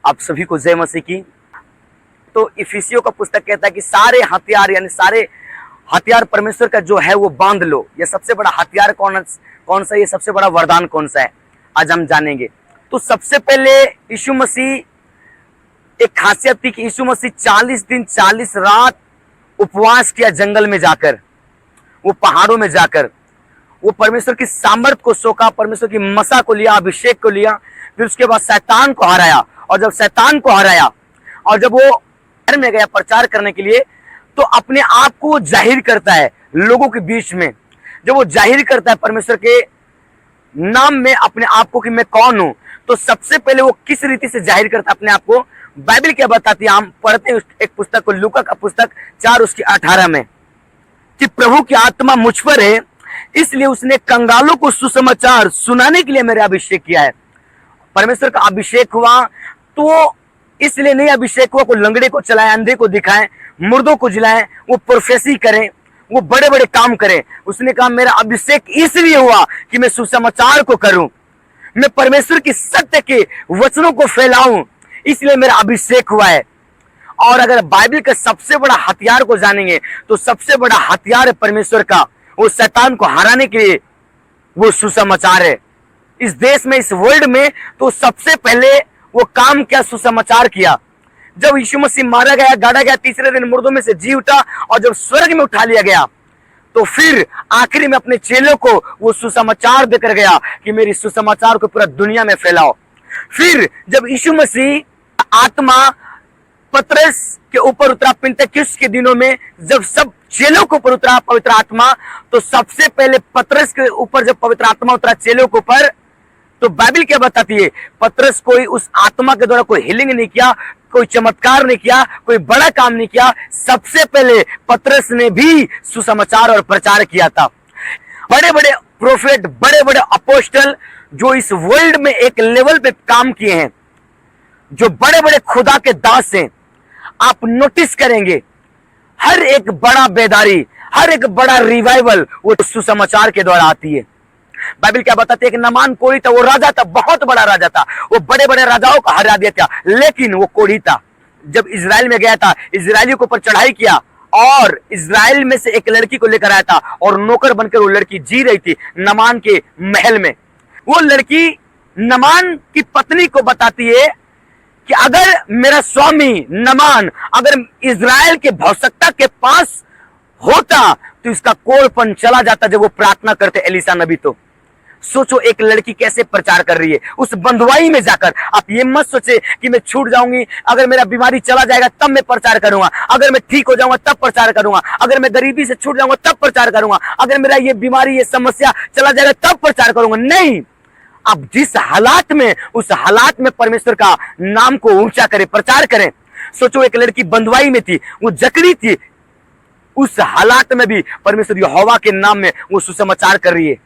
आप सभी को जय मसीह की। तो इफिसियों का पुस्तक कहता है कि सारे हथियार यानी सारे हथियार परमेश्वर का जो है वो बांध लो। ये सबसे बड़ा हथियार कौन सा, ये सबसे बड़ा वरदान कौन सा है, आज हम जानेंगे। तो सबसे पहले यीशु मसीह, एक खासियत थी कि यीशु मसीह 40 दिन 40 रात उपवास किया जंगल में जाकर, वो पहाड़ों में जाकर, वो परमेश्वर की सामर्थ को सोखा, परमेश्वर की मसा को लिया, अभिषेक को लिया, फिर उसके बाद शैतान को हराया। और जब शैतान को हराया और जब वो शहर में गया प्रचार करने के लिए, तो अपने आप को जाहिर करता है लोगों के बीच में। जब वो जाहिर करता है परमेश्वर के नाम में अपने आप को कि मैं कौन हूं, तो सबसे पहले वो किस रीति से जाहिर करता है अपने आप को, बाइबल क्या बताती है। हम पढ़ते हैं एक पुस्तक को, लूका का पुस्तक 4 उसकी 18 में, कि प्रभु की आत्मा मुझ पर है, इसलिए उसने कंगालों को सुसमाचार सुनाने के लिए मेरा अभिषेक किया है। परमेश्वर का अभिषेक हुआ तो इसलिए नहीं अभिषेक हुआ को लंगड़े को चलाए, अंधे को दिखाएं, मुर्दों को जिलाएं, वो प्रोफेसी करें, वो बड़े बड़े काम करें। उसने कहा मेरा अभिषेक इसलिए हुआ कि मैं सुसमाचार को करूं, मैं परमेश्वर की सत्य के वचनों को फैलाऊं, इसलिए मेरा अभिषेक हुआ है। और अगर बाइबल का सबसे बड़ा हथियार को जानेंगे तो सबसे बड़ा हथियार है परमेश्वर का, वो शैतान को हराने के लिए वो सुसमाचार है। इस देश में, इस वर्ल्ड में, तो सबसे पहले वो काम क्या, सुसमाचार किया। जब यीशु मसीह मारा गया, गाड़ा गया, तीसरे दिन मुर्दों में से जी उठा और जब स्वर्ग में उठा लिया गया, तो फिर आखिरी में अपने चेलों को वो सुसमाचार देकर गया कि मेरी सुसमाचार को पूरा दुनिया में फैलाओ। फिर जब यीशु मसीह आत्मा पतरस के ऊपर उतरा पेंटेकोस्त के दिनों में, जब सब चेलों के ऊपर उतरा पवित्र आत्मा, तो सबसे पहले पतरस के ऊपर जब पवित्र आत्मा उतरा चेलों के ऊपर, तो बाइबल क्या बताती है, पतरस कोई उस आत्मा के द्वारा कोई हीलिंग नहीं किया, कोई चमत्कार नहीं किया, कोई बड़ा काम नहीं किया। सबसे पहले पतरस ने भी सुसमाचार और प्रचार किया था। बड़े बड़े प्रोफेट, बड़े बड़े अपोस्टल जो इस वर्ल्ड में एक लेवल पे काम किए हैं, जो बड़े बड़े खुदा के दास हैं, आप नोटिस करेंगे हर एक बड़ा बेदारी, हर एक बड़ा रिवाइवल वो सुसमाचार के द्वारा आती है। बाइबल क्या बताती है कि नमान कोढ़ी था, वो राजा था, बहुत बड़ा राजा था, वो बड़े बड़े राजाओं को हरा दिया था, लेकिन वो कोढ़ी था। जब इजराइल में गया था, इजरायलियों के ऊपर चढ़ाई किया और इजराइल में से एक लड़की को लेकर आया था और नौकर बनकर वो लड़की जी रही थी नमान के महल में। वो लड़की नमान की पत्नी को बताती है कि अगर मेरा स्वामी नमान अगर इजराइल के भौसकता के पास होता तो इसका कोढ़पन चला जाता। जब वो प्रार्थना करते एलिसा नबी, तो सोचो एक लड़की कैसे प्रचार कर रही है उस बंधुआई में जाकर। आप ये मत सोचे कि मैं छूट जाऊंगी, अगर मेरा बीमारी चला जाएगा तब मैं प्रचार करूंगा, अगर मैं ठीक हो जाऊंगा तब प्रचार करूंगा, अगर मैं गरीबी से छूट जाऊंगा तब प्रचार करूंगा, अगर मेरा ये बीमारी ये समस्या चला जाएगा तब प्रचार करूंगा। नहीं, आप जिस हालात में, उस हालात में परमेश्वर का नाम को ऊंचा करें, प्रचार करें। सोचो एक लड़की बंधुआई में थी, वो जकड़ी थी, उस हालात में भी परमेश्वर यहोवा के नाम में वो सुसमाचार कर रही है।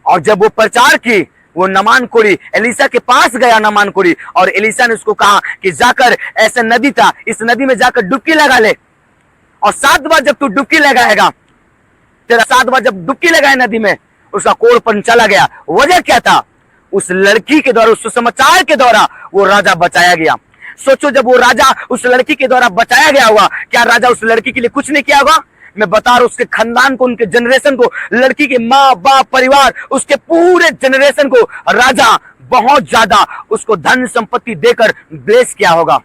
और जब वो प्रचार की, वो नमान कोढ़ी एलिसा के पास गया, नमान कोढ़ी, और एलिसा ने उसको कहा कि जाकर, ऐसा नदी था, इस नदी में जाकर डुबकी लगा ले, और 7 बार जब तू डुबकी लगाएगा, तेरा 7 बार जब डुबकी लगाए नदी में, उसका कोढ़पन चला गया। वजह क्या था? उस लड़की के द्वारा, उस सुसमाचार के द्वारा वो राजा बचाया गया। सोचो जब वो राजा उस लड़की के द्वारा बचाया गया हुआ, क्या राजा उस लड़की के लिए कुछ नहीं किया होगा? मैं बता रहा हूं, उसके खानदान को, उनके जनरेशन को, लड़की के माँ बाप परिवार, उसके पूरे जनरेशन को राजा बहुत ज्यादा उसको धन संपत्ति देकर ब्लेस किया होगा।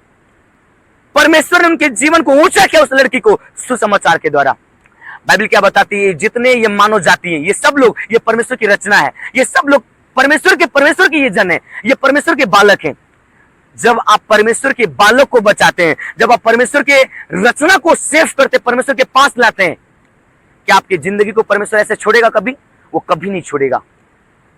परमेश्वर ने उनके जीवन को ऊंचा किया उस लड़की को सुसमाचार के द्वारा। बाइबल क्या बताती है, जितने ये मानव जाति हैं, ये सब लोग, ये परमेश्वर की रचना है, ये सब लोग परमेश्वर के ये जन है, ये परमेश्वर के बालक हैं। जब आप परमेश्वर के बालक को बचाते हैं, जब आप परमेश्वर के रचना को सेव करते, परमेश्वर के पास लाते हैं, क्या आपकी जिंदगी को परमेश्वर ऐसे छोड़ेगा? कभी, वो कभी नहीं छोड़ेगा।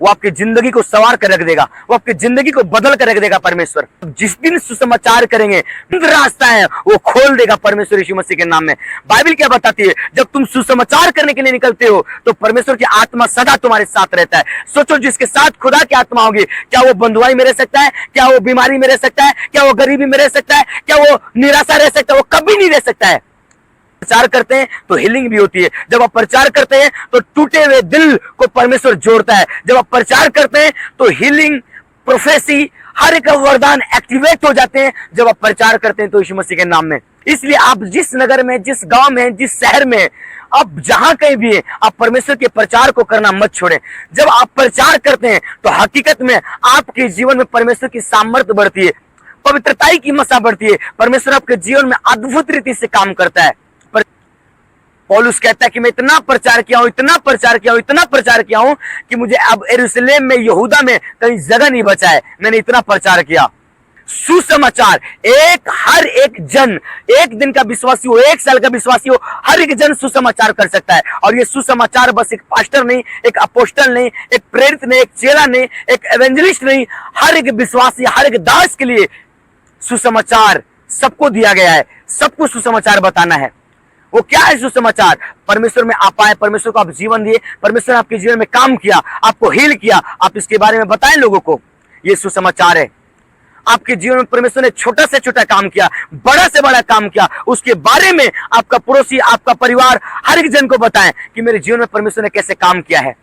वो आपकी जिंदगी को संवार कर रख देगा, वो आपकी जिंदगी को बदल कर रख देगा परमेश्वर। जिस दिन सुसमाचार करेंगे, रास्ता है वो खोल देगा परमेश्वर यीशु मसीह के नाम में। बाइबल क्या बताती है, जब तुम सुसमाचार करने के लिए निकलते हो तो परमेश्वर की आत्मा सदा तुम्हारे साथ रहता है। सोचो जिसके साथ खुदा की आत्मा होगी, क्या वो बंधुआई में रह सकता है? क्या वो बीमारी में रह सकता है? क्या वो गरीबी में रह सकता है? क्या वो निराशा रह सकता है? वो कभी नहीं रह सकता है। प्रचार करते हैं तो हीलिंग भी होती है। जब आप प्रचार करते हैं तो टूटे हुए दिल को परमेश्वर जोड़ता है। जब आप प्रचार करते हैं तो हीलिंग, प्रोफेसी, हर एक वरदान एक्टिवेट हो जाते हैं जब आप प्रचार करते हैं तो यीशु मसीह के नाम में। इसलिए आप जिस नगर में, जिस गांव में, जिस शहर में, अब जहां कहीं भी है, आप परमेश्वर के प्रचार को करना मत छोड़ें। जब आप प्रचार करते हैं तो हकीकत में आपके जीवन में परमेश्वर की सामर्थ्य बढ़ती है, पवित्रताई की मसा बढ़ती है, परमेश्वर आपके जीवन में अद्भुत रीति से काम करता है। पौलुस कहता है कि मैं इतना प्रचार किया हूं, इतना प्रचार किया हूं, इतना प्रचार किया हूं कि मुझे अब यरूशलेम में, यहूदा में कहीं जगह नहीं बचा है, मैंने इतना प्रचार किया। सुसमाचार, हर एक जन, एक दिन का विश्वासी हो, एक साल का विश्वासी हो, हर एक जन सुसमाचार कर सकता है। और ये सुसमाचार बस एक पास्टर नहीं, एक अपोस्टल नहीं, एक प्रेरित नहीं, एक चेला नहीं, एक एवेंजलिस्ट नहीं, हर एक विश्वासी, हर एक दास के लिए सुसमाचार सबको दिया गया है। सबको सुसमाचार बताना है। वो क्या है सुसमाचार? परमेश्वर में आप आए, परमेश्वर को आप जीवन दिए, परमेश्वर ने आपके जीवन में काम किया, आपको हील किया, आप इसके बारे में बताएं लोगों को। ये सुसमाचार है। आपके जीवन में परमेश्वर ने छोटा से छोटा काम किया, बड़ा से बड़ा काम किया, उसके बारे में आपका पड़ोसी, आपका परिवार, हर एक जन को बताएं कि मेरे जीवन में परमेश्वर ने कैसे काम किया है।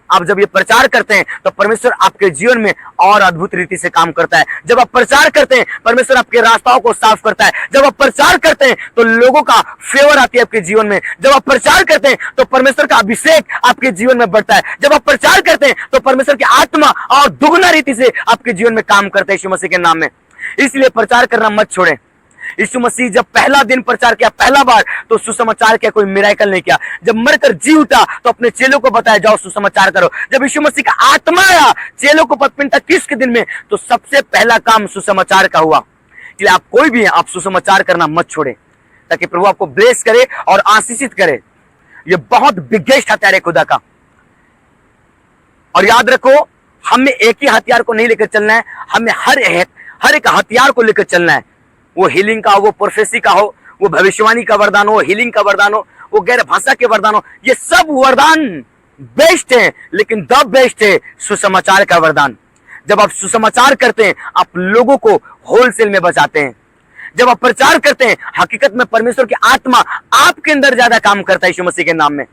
आप जब ये प्रचार करते हैं तो परमेश्वर आपके जीवन में और अद्भुत रीति से काम करता है। जब आप प्रचार करते हैं परमेश्वर आपके रास्ताओं को साफ करता है। जब आप प्रचार करते हैं तो लोगों का फेवर आती है आपके जीवन में। जब आप प्रचार करते हैं तो परमेश्वर का अभिषेक आपके जीवन में बढ़ता है। जब आप प्रचार करते हैं तो परमेश्वर की आत्मा और दुगना रीति से आपके जीवन में काम करता है यीशु मसीह के नाम में। इसलिए प्रचार करना मत छोड़ें। यीशु मसीह जब पहला दिन प्रचार किया, पहला बार, तो सुसमाचार किया, कोई मिराकल नहीं किया। जब मरकर जी उठा तो अपने चेलों को बताया जाओ सुसमाचार करो। जब यीशु मसीह का आत्मा आया चेलों को पत्पिंता 30 के दिन में, तो सबसे पहला काम सुसमाचार का हुआ। इसलिए आप कोई भी हैं, आप सुसमाचार करना मत छोड़े ताकि प्रभु आपको ब्लेस करे और आशीषित करे। ये बहुत बिगेस्ट हथियार है खुदा का। और याद रखो, हमें एक ही हथियार को नहीं लेकर चलना है, हमें हर एक हथियार को लेकर चलना है। वो हीलिंग का हो, वो प्रोफेसी का हो, वो भविष्यवाणी का वरदान हो, हीलिंग का वरदान हो, वो गैर भाषा के वरदान हो, ये सब वरदान बेस्ट है, लेकिन द बेस्ट है सुसमाचार का वरदान। जब आप सुसमाचार करते हैं आप लोगों को होलसेल में बचाते हैं। जब आप प्रचार करते हैं हकीकत में परमेश्वर की आत्मा आपके अंदर ज्यादा काम करता है यीशु मसीह के नाम में।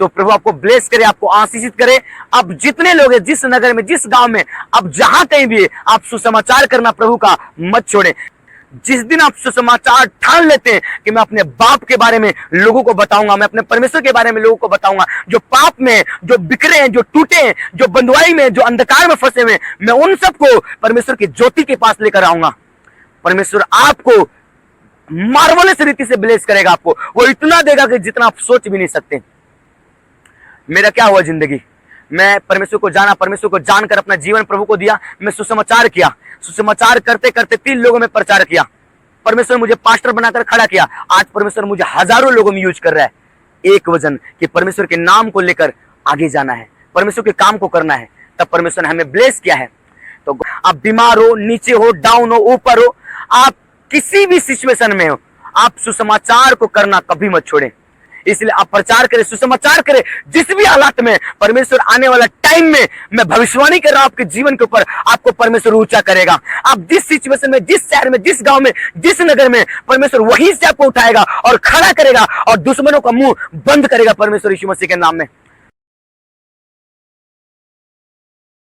तो प्रभु आपको ब्लेस करे, आपको आशीषित करे। अब जितने लोग हैं, जिस नगर में, जिस गांव में, अब जहां कहीं भी है, आप सुसमाचार करना प्रभु का मत छोड़ें। जिस दिन आप सुसमाचार ठान लेते हैं कि मैं अपने बाप के बारे में लोगों को बताऊंगा, मैं अपने परमेश्वर के बारे में लोगों को बताऊंगा, जो पाप में, जो बिखरे हैं, जो टूटे हैं, जो बंधुआई में, जो अंधकार में फंसे हुए हैं, मैं उन सबको परमेश्वर की ज्योति के पास लेकर आऊंगा। परमेश्वर आपको मार्वलस रीति से ब्लेस करेगा। आपको वो इतना देगा कि जितना आप सोच भी नहीं सकते। मेरा क्या हुआ जिंदगी, मैं परमेश्वर को जाना, परमेश्वर को जानकर अपना जीवन प्रभु को दिया। मैं सुसमाचार किया, सुसमाचार करते करते 3 लोगों में प्रचार किया। परमेश्वर मुझे पास्टर बनाकर खड़ा किया। आज परमेश्वर मुझे हजारों लोगों में यूज कर रहा है। एक वजन कि परमेश्वर के नाम को लेकर आगे जाना है, परमेश्वर के काम को करना है। तब परमेश्वर ने हमें ब्लेस किया है। तो आप बीमार हो, नीचे हो, डाउन हो, ऊपर हो, आप किसी भी सिचुएशन में हो, आप सुसमाचार को करना कभी मत छोड़ें। इसलिए आप प्रचार करें, सुसमाचार करें। जिस भी हालात में परमेश्वर आने वाला टाइम में, मैं भविष्यवाणी कर रहा हूं आपके जीवन के ऊपर, आपको परमेश्वर ऊंचा करेगा। आप जिस सिचुएशन में, जिस शहर में, जिस गांव में, जिस नगर में, परमेश्वर वहीं से आपको उठाएगा और खड़ा करेगा और दुश्मनों का मुंह बंद करेगा परमेश्वर यीशु मसीह के नाम में।